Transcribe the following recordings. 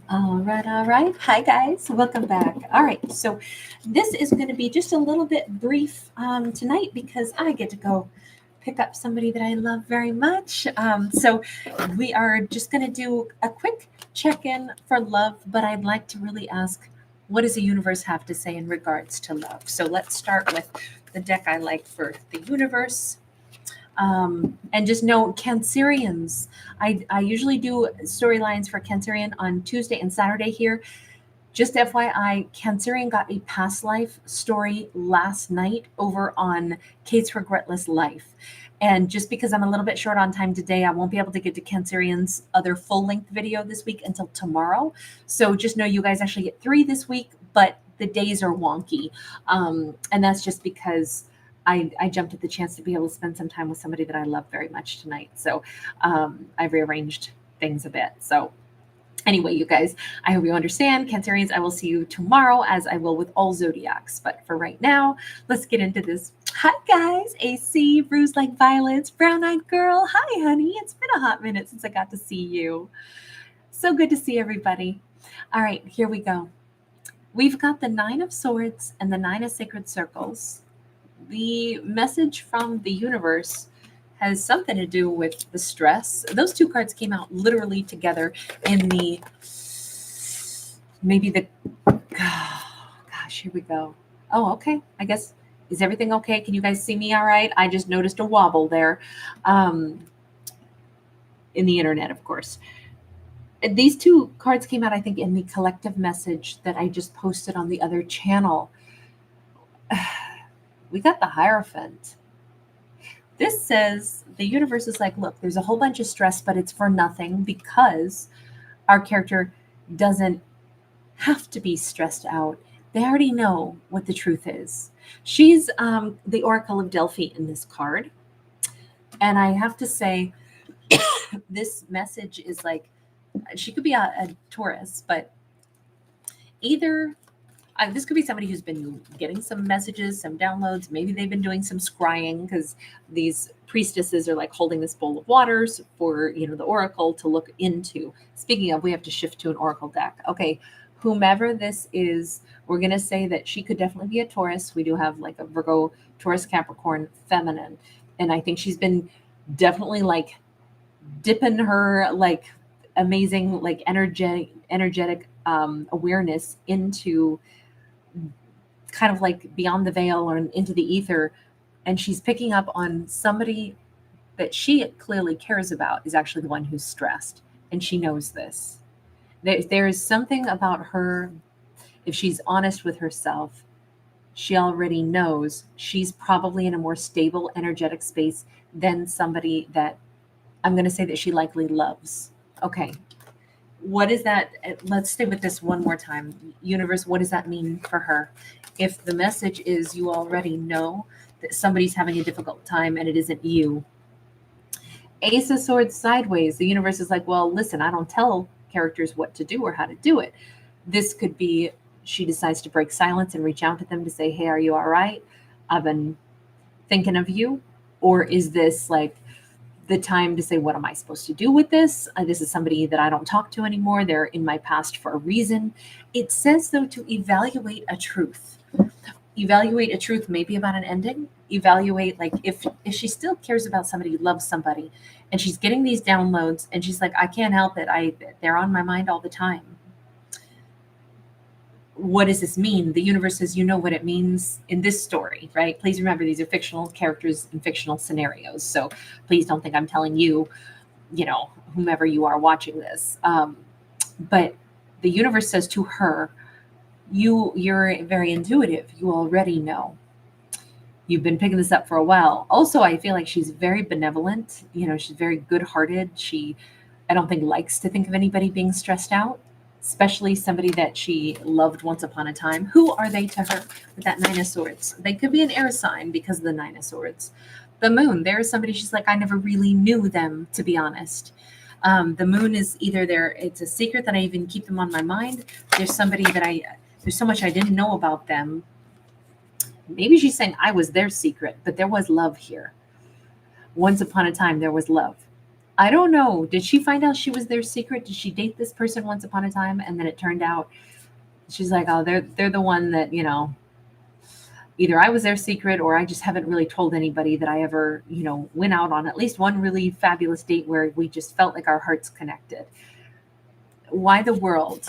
All right, all right. Hi, guys. Welcome back. All right, so this is going to be just a little bit brief tonight because I get to go pick up somebody that I love very much. So we are just going to do a quick check in for love, but I'd like to really ask, what does the universe have to say in regards to love? So let's start with the deck I like for the universe. And just know Cancerians. I usually do storylines for Cancerian on Tuesday and Saturday here. Just FYI, Cancerian got a past life story last night over on Kate's Regretless Life. And just because I'm a little bit short on time today, I won't be able to get to Cancerian's other full length video this week until tomorrow. So just know you guys actually get 3 this week, but the days are wonky. And that's just because I jumped at the chance to be able to spend some time with somebody that I love very much tonight. So I've rearranged things a bit. So anyway, you guys, I hope you understand. Cancerians, I will see you tomorrow, as I will with all zodiacs. But for right now, let's get into this. Hi, guys. AC, bruised like violets, brown-eyed girl. Hi, honey. It's been a hot minute since I got to see you. So good to see everybody. All right, here we go. We've got the 9 of Swords and the 9 of Sacred Circles. The message from the universe has something to do with the stress. Those 2 cards came out literally together in the gosh, here we go. Oh, okay. I guess, is everything okay? Can you guys see me all right? I just noticed a wobble there in the internet, of course. These 2 cards came out, I think, in the collective message that I just posted on the other channel. We got the Hierophant. This says the universe is like, look, there's a whole bunch of stress, but it's for nothing because our character doesn't have to be stressed out. They already know what the truth is. She's the Oracle of Delphi in this card. And I have to say, this message is like, she could be a Taurus, but either this could be somebody who's been getting some messages, some downloads. Maybe they've been doing some scrying because these priestesses are like holding this bowl of waters for, the oracle to look into. Speaking of, we have to shift to an oracle deck. Okay, whomever this is, we're going to say that she could definitely be a Taurus. We do have like a Virgo, Taurus, Capricorn, feminine. And I think she's been definitely like dipping her like amazing, like energetic awareness into kind of like beyond the veil or into the ether, and she's picking up on somebody that she clearly cares about is actually the one who's stressed, and she knows this. There is something about her, if she's honest with herself, she already knows she's probably in a more stable energetic space than somebody that I'm going to say that she likely loves. Okay, what is that? Let's stay with this one more time. Universe, what does that mean for her? If the message is you already know that somebody's having a difficult time and it isn't you. Ace of Swords sideways. The universe is like, well, listen, I don't tell characters what to do or how to do it. This could be she decides to break silence and reach out to them to say, hey, are you all right? I've been thinking of you. Or is this like the time to say, what am I supposed to do with this? This is somebody that I don't talk to anymore. They're in my past for a reason. It says, though, to evaluate a truth. Evaluate a truth, maybe about an ending. Evaluate, like, if she still cares about somebody, loves somebody, and she's getting these downloads, and she's like, I can't help it. They're on my mind all the time. What does this mean? The universe says, you know what it means in this story, right? Please remember, these are fictional characters in fictional scenarios. So please don't think I'm telling you, whomever you are watching this. But the universe says to her, you're very intuitive. You already know. You've been picking this up for a while. Also, I feel like she's very benevolent. She's very good-hearted. I don't think likes to think of anybody being stressed out, especially somebody that she loved once upon a time. Who are they to her with that 9 of Swords? They could be an air sign because of the 9 of Swords. The Moon, there's somebody she's like, I never really knew them, to be honest. The Moon is either it's a secret that I even keep them on my mind. There's somebody that there's so much I didn't know about them. Maybe she's saying I was their secret, but there was love here. Once upon a time, there was love. I don't know. Did she find out she was their secret? Did she date this person once upon a time and then it turned out she's like, oh, they're the one that, either I was their secret or I just haven't really told anybody that I ever, went out on at least one really fabulous date where we just felt like our hearts connected. Why the world?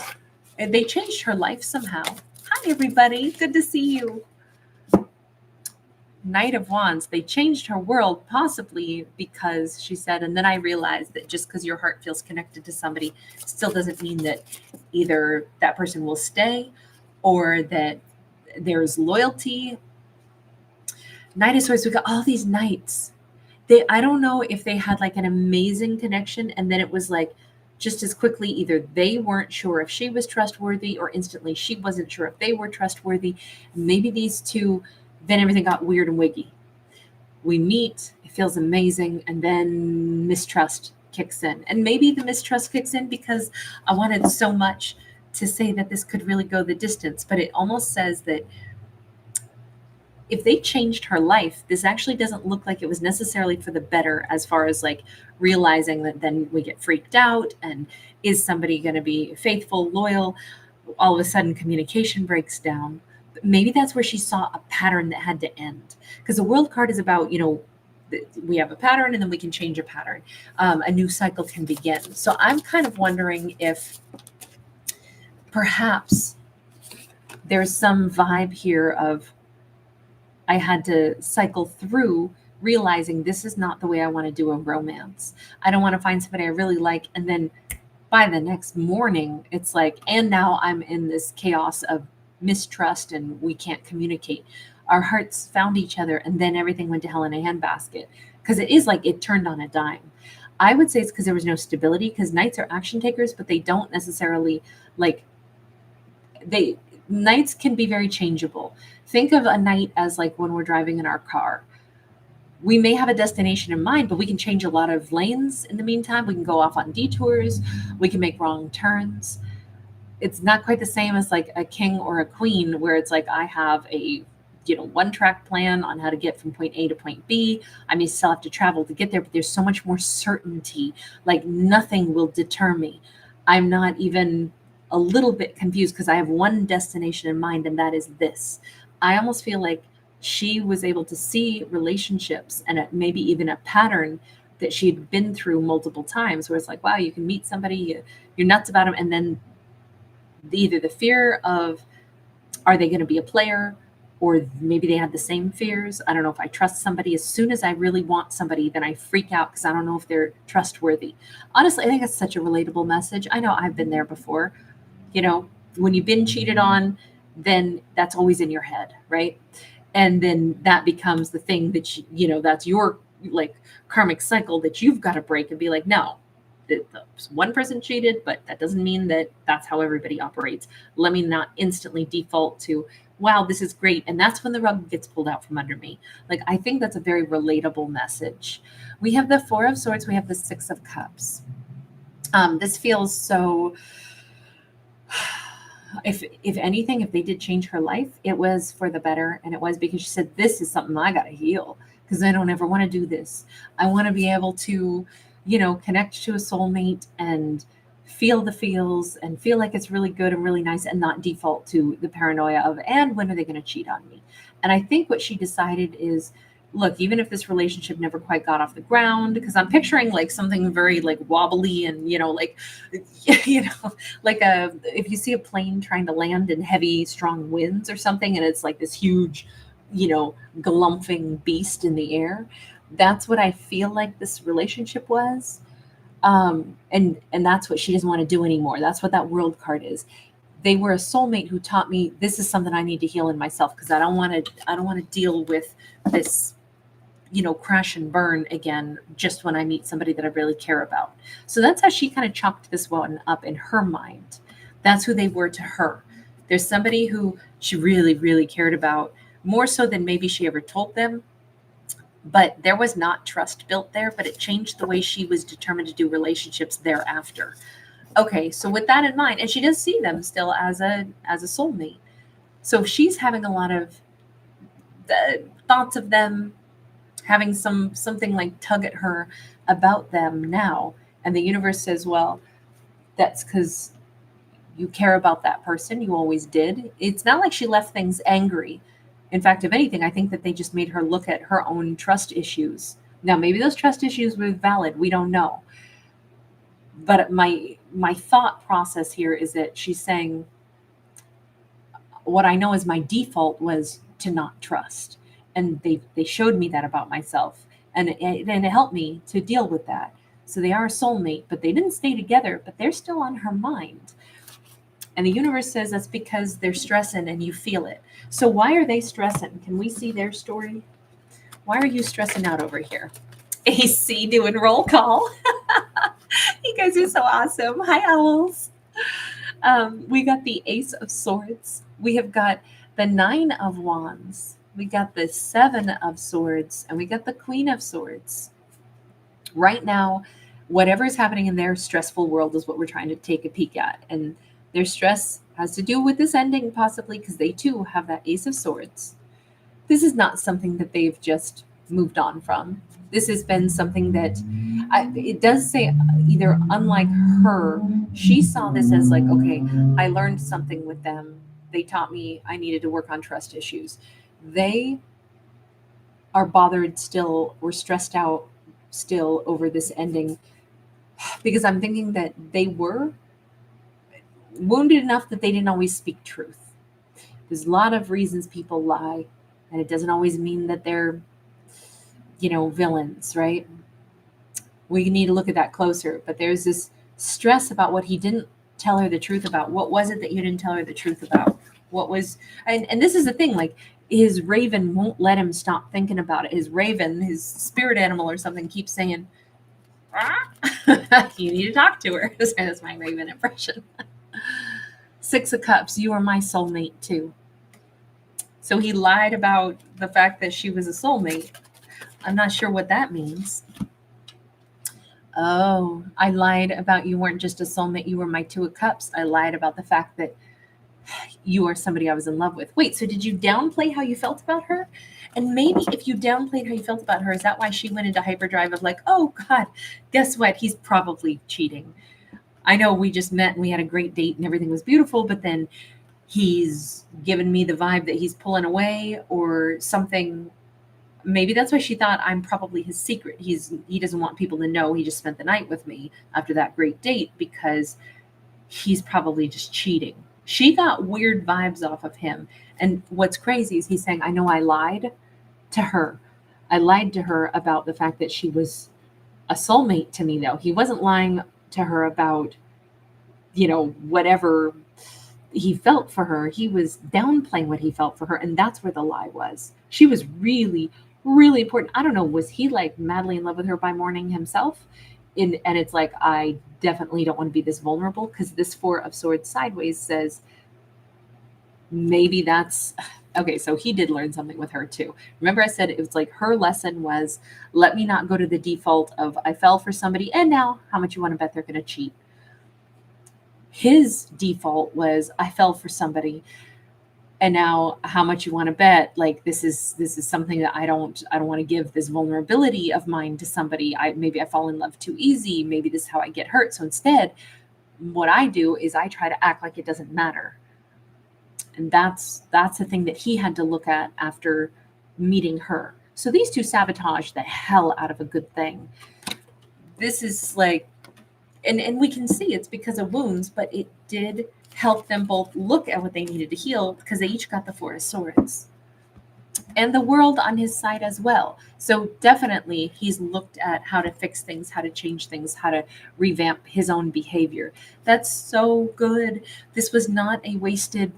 And they changed her life somehow. Hi, everybody. Good to see you. Knight of Wands, they changed her world possibly because she said, and then I realized that just because your heart feels connected to somebody still doesn't mean that either that person will stay or that there's loyalty. Knight of Swords, we got all these knights. I don't know if they had like an amazing connection and then it was like just as quickly either they weren't sure if she was trustworthy or instantly she wasn't sure if they were trustworthy. Maybe these two, then everything got weird and wiggy. We meet, it feels amazing, and then mistrust kicks in. And maybe the mistrust kicks in because I wanted so much to say that this could really go the distance, but it almost says that if they changed her life, this actually doesn't look like it was necessarily for the better as far as like realizing that then we get freaked out and is somebody going to be faithful, loyal? All of a sudden communication breaks down. Maybe that's where she saw a pattern that had to end. Because the world card is about, we have a pattern and then we can change a pattern. A new cycle can begin. So I'm kind of wondering if perhaps there's some vibe here of I had to cycle through realizing this is not the way I want to do a romance. I don't want to find somebody I really like and then by the next morning it's like, and now I'm in this chaos of mistrust and we can't communicate. Our hearts found each other and then everything went to hell in a handbasket because it is like it turned on a dime. I would say it's because there was no stability because knights are action takers, but they don't necessarily like knights can be very changeable. Think of a knight as like when we're driving in our car. We may have a destination in mind, but we can change a lot of lanes in the meantime. We can go off on detours. We can make wrong turns. It's not quite the same as like a king or a queen where it's like I have a one track plan on how to get from point A to point B. I may still have to travel to get there, but there's so much more certainty. Like nothing will deter me. I'm not even a little bit confused because I have one destination in mind and that is this. I almost feel like she was able to see relationships and maybe even a pattern that she had been through multiple times where it's like, wow, you can meet somebody, you're nuts about them. And then either the fear of, are they going to be a player? Or maybe they had the same fears. I don't know if I trust somebody. As soon as I really want somebody, then I freak out because I don't know if they're trustworthy. Honestly, I think it's such a relatable message. I know I've been there before. When you've been cheated on, then that's always in your head, right? And then that becomes the thing that that's your like karmic cycle that you've got to break and be like, no, one person cheated, but that doesn't mean that that's how everybody operates. Let me not instantly default to, wow, this is great. And that's when the rug gets pulled out from under me. Like, I think that's a very relatable message. We have the Four of Swords. We have the Six of Cups. This feels so, if anything, if they did change her life, it was for the better. And it was because she said, this is something I got to heal because I don't ever want to do this. I want to be able to, connect to a soulmate and feel the feels and feel like it's really good and really nice and not default to the paranoia of, and when are they going to cheat on me? And I think what she decided is, look, even if this relationship never quite got off the ground, because I'm picturing like something very like wobbly and, like if you see a plane trying to land in heavy, strong winds or something, and it's like this huge, galumphing beast in the air. That's what I feel like this relationship was. And that's what she doesn't want to do anymore. That's what that world card is. They were a soulmate who taught me this is something I need to heal in myself because I don't want to deal with this, crash and burn again just when I meet somebody that I really care about. So that's how she kind of chalked this one up in her mind. That's who they were to her. There's somebody who she really, really cared about, more so than maybe she ever told them. But there was not trust built there, but it changed the way she was determined to do relationships thereafter. Okay, so with that in mind, and she does see them still as a soulmate. So she's having a lot of the thoughts of them having something like tug at her about them now. And the universe says, well, that's because you care about that person. You always did. It's not like she left things angry. In fact, if anything, I think that they just made her look at her own trust issues. Now, maybe those trust issues were valid. We don't know. But my thought process here is that she's saying, what I know is my default was to not trust. And they showed me that about myself. And it helped me to deal with that. So they are a soulmate, but they didn't stay together, but they're still on her mind. And the universe says that's because they're stressing and you feel it. So why are they stressing? Can we see their story? Why are you stressing out over here? AC doing roll call. You guys are so awesome. Hi, owls. We got the Ace of Swords. We have got the Nine of Wands. We got the Seven of Swords. And we got the Queen of Swords. Right now, whatever is happening in their stressful world is what we're trying to take a peek at. And their stress has to do with this ending, possibly, because they too have that Ace of Swords. This is not something that they've just moved on from. This has been something that it does say either, unlike her, she saw this as like, okay, I learned something with them. They taught me I needed to work on trust issues. They are bothered still or stressed out still over this ending, because I'm thinking that they were wounded enough that they didn't always speak truth. There's a lot of reasons people lie, and it doesn't always mean that they're, villains, right? We need to look at that closer. But there's this stress about what he didn't tell her the truth about. What was it that you didn't tell her the truth about? What was, and this is the thing, like, his raven won't let him stop thinking about it. His raven, his spirit animal or something, keeps saying, you need to talk to her. That's my raven impression. Six of Cups, you are my soulmate too. So he lied about the fact that she was a soulmate. I'm not sure what that means. Oh, I lied about you weren't just a soulmate, you were my Two of Cups. I lied about the fact that you are somebody I was in love with. Wait, so did you downplay how you felt about her? And maybe if you downplayed how you felt about her, is that why she went into hyperdrive of like, oh God, guess what? He's probably cheating. I know we just met and we had a great date and everything was beautiful, but then he's given me the vibe that he's pulling away or something. Maybe that's why she thought I'm probably his secret. He doesn't want people to know he just spent the night with me after that great date, because he's probably just cheating. She got weird vibes off of him. And what's crazy is he's saying, I know I lied to her. I lied to her about the fact that she was a soulmate to me, though. He wasn't lying to her about, whatever he felt for her. He was downplaying what he felt for her. And that's where the lie was. She was really, really important. I don't know. Was he like madly in love with her by morning himself? And it's like, I definitely don't want to be this vulnerable, because this Four of Swords sideways says maybe that's okay. So he did learn something with her too. Remember I said it was like her lesson was, let me not go to the default of I fell for somebody and now how much you want to bet they're going to cheat. His default was I fell for somebody and now how much you want to bet, like this is something that I don't want to give this vulnerability of mine to somebody. Maybe I fall in love too easy. Maybe this is how I get hurt. So instead, what I do is I try to act like it doesn't matter. And that's the thing that he had to look at after meeting her. So these two sabotage the hell out of a good thing. This is like, and we can see it's because of wounds, but it did help them both look at what they needed to heal, because they each got the Four of Swords. And the world on his side as well. So definitely he's looked at how to fix things, how to change things, how to revamp his own behavior. That's so good. This was not a wasted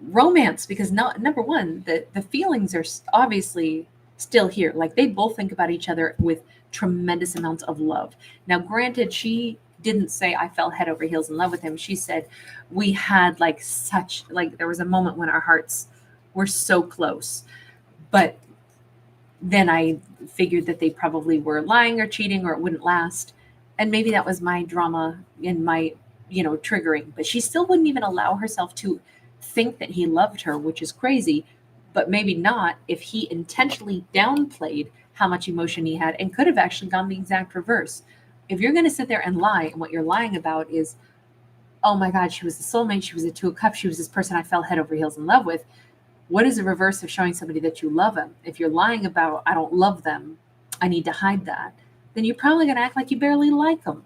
romance, because number one, the feelings are obviously still here. Like they both think about each other with tremendous amounts of love. Now, granted, she didn't say I fell head over heels in love with him. She said we had there was a moment when our hearts were so close. But then I figured that they probably were lying or cheating or it wouldn't last. And maybe that was my drama and my, triggering. But she still wouldn't even allow herself to think that he loved her, which is crazy. but maybe not if he intentionally downplayed how much emotion he had and could have actually gone the exact reverse. If you're going to sit there and lie, and what you're lying about is, oh my God, she was the soulmate, she was a two of cups, she was this person I fell head over heels in love with. What is the reverse of showing somebody that you love them? If you're lying about, I don't love them, I need to hide that, then you're probably going to act like you barely like them.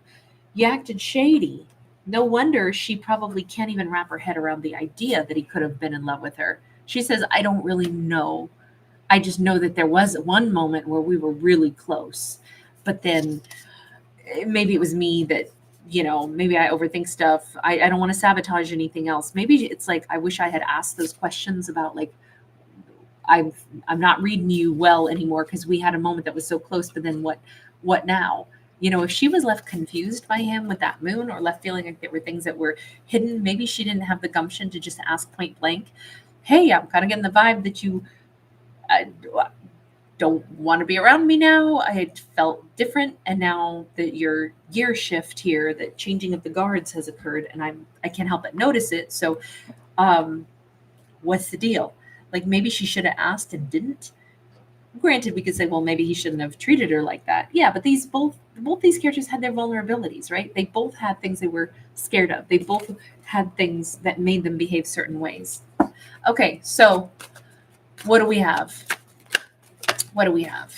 You acted shady. No wonder she probably can't even wrap her head around the idea that he could have been in love with her. She says, I don't really know. I just know that there was one moment where we were really close. But then maybe it was me that, maybe I overthink stuff. I don't want to sabotage anything else. Maybe it's like, I wish I had asked those questions about like, I'm not reading you well anymore because we had a moment that was so close, but then what now? If she was left confused by him with that moon, or left feeling like there were things that were hidden, maybe she didn't have the gumption to just ask point blank, hey, I'm kind of getting the vibe that you don't want to be around me now. I had felt different. And now that your gear shift here, that changing of the guards has occurred, and I can't help but notice it. So what's the deal? Like, maybe she should have asked and didn't. Granted, we could say, well, maybe he shouldn't have treated her like that. Yeah, but both these characters had their vulnerabilities, right? They both had things they were scared of. They both had things that made them behave certain ways. Okay, so what do we have? What do we have?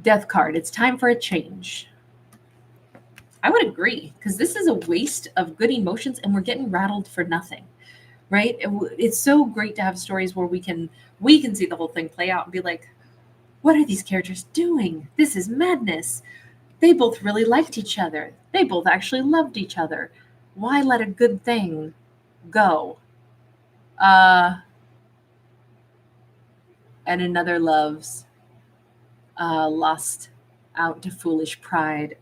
Death card. It's time for a change. I would agree, because this is a waste of good emotions and we're getting rattled for nothing, right? It's so great to have stories where we can see the whole thing play out and be like, what are these characters doing? This is madness. They both really liked each other. They both actually loved each other. Why let a good thing go? And another loves lost out to foolish pride.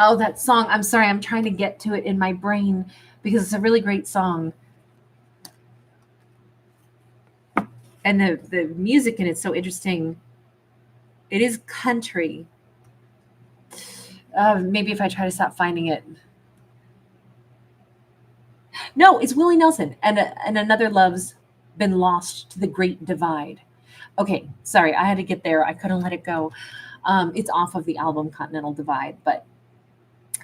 Oh, that song. I'm sorry. I'm trying to get to it in my brain because it's a really great song. And the music in it's so interesting. It is country. Maybe if I try to stop finding it. No, it's Willie Nelson. And another love's been lost to the great divide. Okay, sorry. I had to get there. I couldn't let it go. It's off of the album Continental Divide,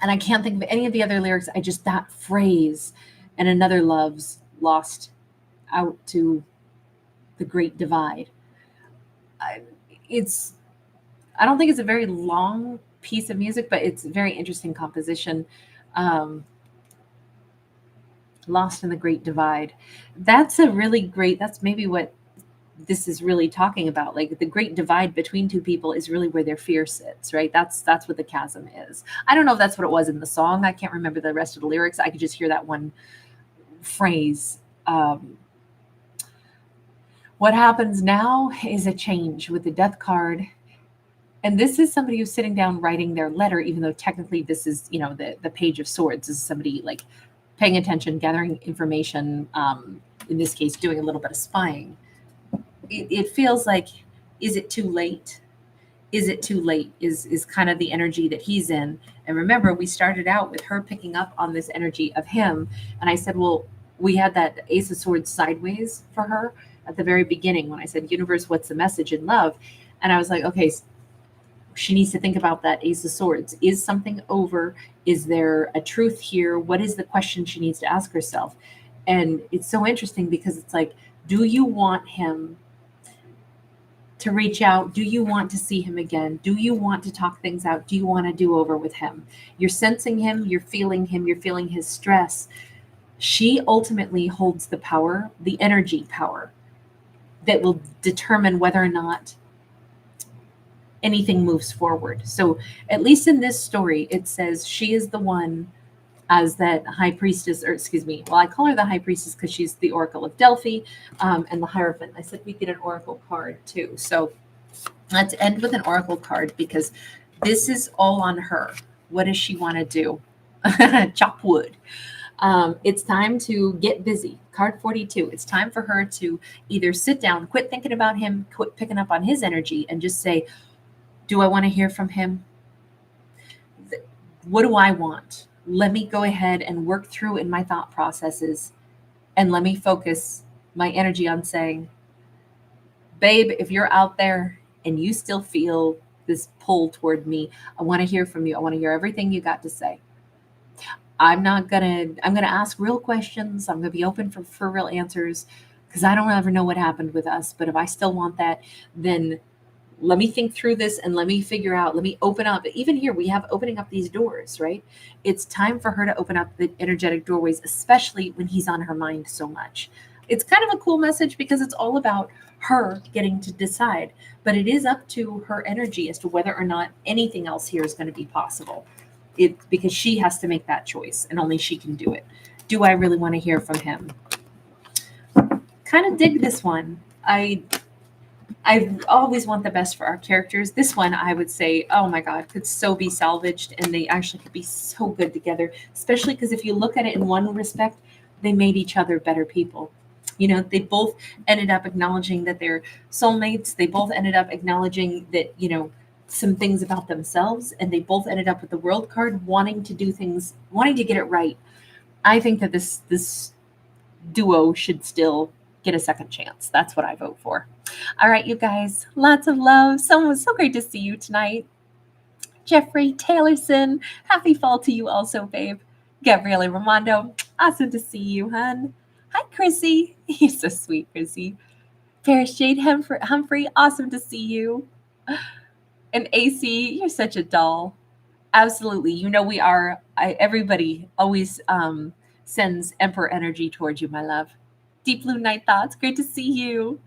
and I can't think of any of the other lyrics. That phrase, and another love's lost out to the great divide. I don't think it's a very long piece of music, but it's a very interesting composition. Lost in the great divide. That's maybe what this is really talking about. Like, the great divide between two people is really where their fear sits, right? That's what the chasm is. I don't know if that's what it was in the song. I can't remember the rest of the lyrics. I could just hear that one phrase. What happens now is a change with the death card. And this is somebody who's sitting down writing their letter, even though technically this is, the Page of Swords. This is somebody like paying attention, gathering information, in this case, doing a little bit of spying. It feels like, is it too late? Is it too late? Is kind of the energy that he's in. And remember, we started out with her picking up on this energy of him. And I said, well, we had that Ace of Swords sideways for her at the very beginning when I said, universe, what's the message in love? And I was like, okay, she needs to think about that Ace of Swords. Is something over? Is there a truth here? What is the question she needs to ask herself? And it's so interesting because it's like, do you want him to reach out? Do you want to see him again? Do you want to talk things out? Do you want to do over with him? You're sensing him, you're feeling his stress. She ultimately holds the power, the energy power, that will determine whether or not anything moves forward. So at least in this story, it says she is the one as that high priestess, or excuse me, well, I call her the high priestess because she's the Oracle of Delphi, and the Hierophant. I said we get an Oracle card too. So let's end with an Oracle card because this is all on her. What does she want to do? Chop wood. It's time to get busy. Card 42. It's time for her to either sit down, quit thinking about him, quit picking up on his energy, and just say, Do I want to hear from him? What do I want? Let me go ahead and work through in my thought processes, and let me focus my energy on saying, babe, if you're out there and you still feel this pull toward me, I want to hear from you. I want to hear everything you got to say. I'm going to ask real questions. I'm going to be open for real answers, because I don't ever know what happened with us. But if I still want that, then let me think through this and let me figure out, let me open up. Even here, we have opening up these doors, right? It's time for her to open up the energetic doorways, especially when he's on her mind so much. It's kind of a cool message because it's all about her getting to decide, but it is up to her energy as to whether or not anything else here is going to be possible. Because she has to make that choice and only she can do it. Do I really want to hear from him? Kind of dig this one. I always want the best for our characters. This one, I would say, oh my God, could so be salvaged, and they actually could be so good together, especially because if you look at it in one respect, they made each other better people. You know, they both ended up acknowledging that they're soulmates. They both ended up acknowledging that, you know, some things about themselves, and they both ended up with the world card, wanting to do things, wanting to get it right. I think that this duo should still get a second chance. That's what I vote for. All right, you guys, lots of love. So great to see you tonight. Jeffrey Taylorson, happy fall to you also, babe. Gabriele Ramondo, awesome to see you, hun. Hi, Chrissy. You're so sweet, Chrissy. Paris Jade Humphrey, awesome to see you. And AC, you're such a doll. Absolutely. You know we are. Everybody always sends Emperor energy towards you, my love. Deep Blue Night Thoughts, great to see you.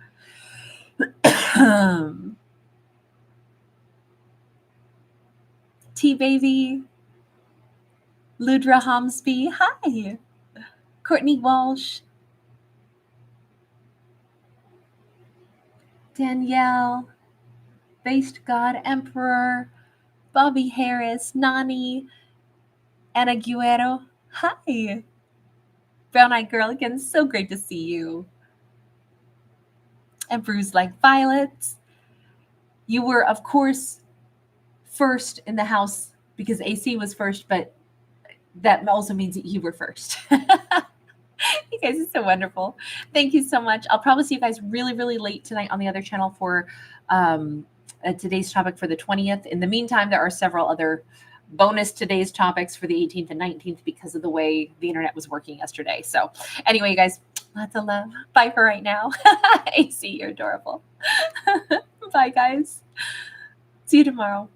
T-Baby. Ludra Homsby, hi. Courtney Walsh. Danielle. Based God Emperor. Bobby Harris. Nani. Anna Guerrero. Hi. Brown Eyed Girl again, so great to see you. And Bruise Like Violets. You were, of course, first in the house because AC was first, but that also means that you were first. You guys are so wonderful. Thank you so much. I'll probably see you guys really, really late tonight on the other channel for today's topic for the 20th. In the meantime, there are several other bonus today's topics for the 18th and 19th because of the way the internet was working yesterday. So anyway, you guys, lots of love. Bye for right now. AC, you're adorable. Bye, guys. See you tomorrow.